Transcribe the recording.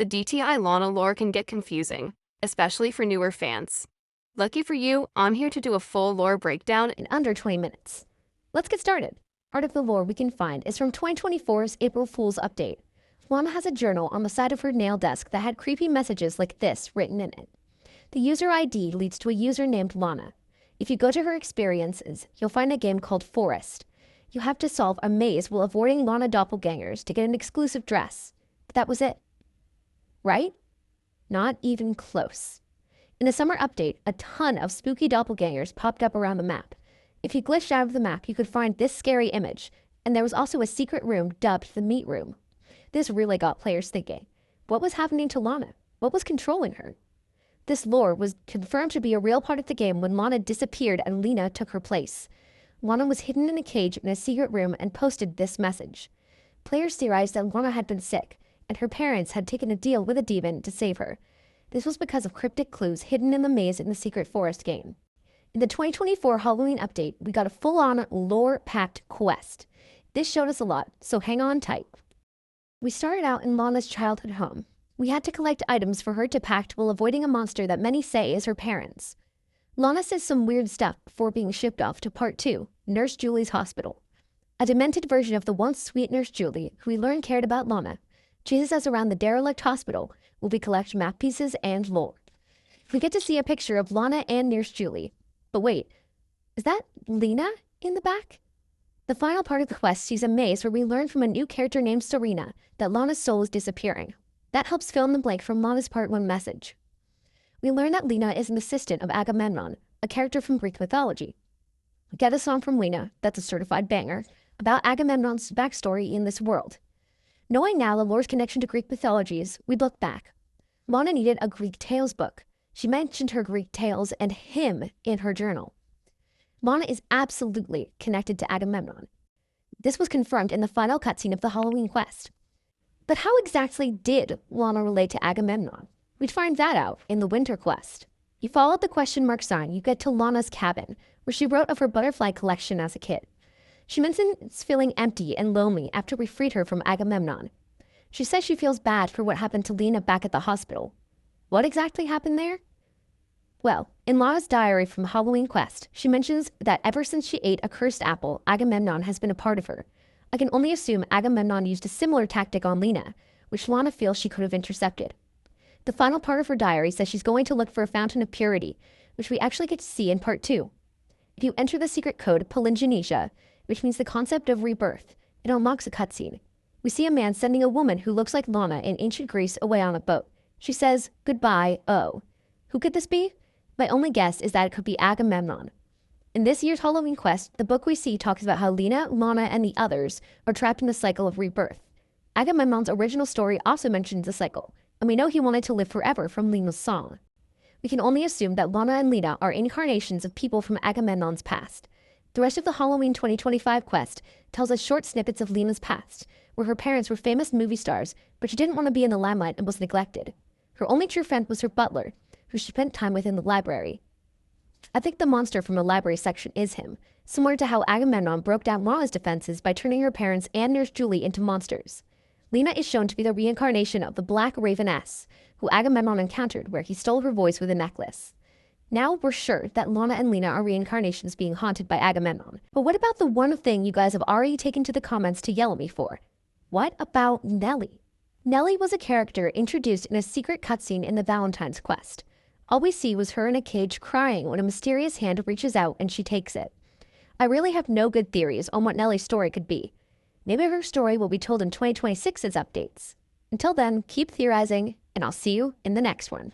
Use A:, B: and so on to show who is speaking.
A: The DTI LANA lore can get confusing, especially for newer fans. Lucky for you, I'm here to do a full lore breakdown
B: in under 20 minutes. Let's get started. Part of the lore we can find is from 2024's April Fool's update. LANA has a journal on the side of her nail desk that had creepy messages like this written in it. The user ID leads to a user named LANA. If you go to her experiences, you'll find a game called Forest. You have to solve a maze while avoiding LANA doppelgangers to get an exclusive dress. But that was it. Right? Not even close. In a summer update, a ton of spooky doppelgangers popped up around the map. If you glitched out of the map, you could find this scary image, and there was also a secret room dubbed the Meat Room. This really got players thinking. What was happening to LANA? What was controlling her? This lore was confirmed to be a real part of the game when LANA disappeared and LANA took her place. LANA was hidden in a cage in a secret room and posted this message. Players theorized that LANA had been sick, and her parents had taken a deal with a demon to save her. This was because of cryptic clues hidden in the maze in the Secret Forest game. In the 2024 Halloween update, we got a full-on lore-packed quest. This showed us a lot, so hang on tight. We started out in LANA's childhood home. We had to collect items for her to pack while avoiding a monster that many say is her parents. LANA says some weird stuff before being shipped off to Part 2, Nurse Julie's hospital. A demented version of the once sweet Nurse Julie, who we learned cared about LANA, chases us around the derelict hospital where we collect map pieces and lore. We get to see a picture of LANA and Nurse Julie. But wait, is that LANA in the back? The final part of the quest sees a maze where we learn from a new character named Serena that LANA's soul is disappearing. That helps fill in the blank from LANA's Part 1 message. We learn that LANA is an assistant of Agamemnon, a character from Greek mythology. We get a song from LANA, that's a certified banger, about Agamemnon's backstory in this world. Knowing now the lore's connection to Greek mythologies, we look back. LANA needed a Greek tales book. She mentioned her Greek tales and him in her journal. LANA is absolutely connected to Agamemnon. This was confirmed in the final cutscene of the Halloween quest. But how exactly did LANA relate to Agamemnon? We'd find that out in the winter quest. You follow the question mark sign, you get to LANA's cabin, where she wrote of her butterfly collection as a kid. She mentions feeling empty and lonely after we freed her from Agamemnon. She says she feels bad for what happened to LANA back at the hospital. What exactly happened there? Well, in LANA's diary from Halloween Quest, she mentions that ever since she ate a cursed apple, Agamemnon has been a part of her. I can only assume Agamemnon used a similar tactic on LANA, which LANA feels she could have intercepted. The final part of her diary says she's going to look for a fountain of purity, which we actually get to see in Part 2. If you enter the secret code Palingenesia, which means the concept of rebirth, it unlocks a cutscene. We see a man sending a woman who looks like LANA in ancient Greece away on a boat. She says, "Goodbye, oh." Who could this be? My only guess is that it could be Agamemnon. In this year's Halloween quest, the book we see talks about how LANA, and the others are trapped in the cycle of rebirth. Agamemnon's original story also mentions the cycle, and we know he wanted to live forever from LANA's song. We can only assume that LANA and LANA are incarnations of people from Agamemnon's past. The rest of the Halloween 2025 quest tells us short snippets of LANA's past, where her parents were famous movie stars, but she didn't want to be in the limelight and was neglected. Her only true friend was her butler, who she spent time with in the library. I think the monster from the library section is him, similar to how Agamemnon broke down LANA's defenses by turning her parents and Nurse Julie into monsters. LANA is shown to be the reincarnation of the Black Raveness, who Agamemnon encountered where he stole her voice with a necklace. Now we're sure that LANA and LANA are reincarnations being haunted by Agamemnon. But what about the one thing you guys have already taken to the comments to yell at me for? What about Nellie? Nellie was a character introduced in a secret cutscene in the Valentine's quest. All we see was her in a cage crying when a mysterious hand reaches out and she takes it. I really have no good theories on what Nellie's story could be. Maybe her story will be told in 2026's updates. Until then, keep theorizing, and I'll see you in the next one.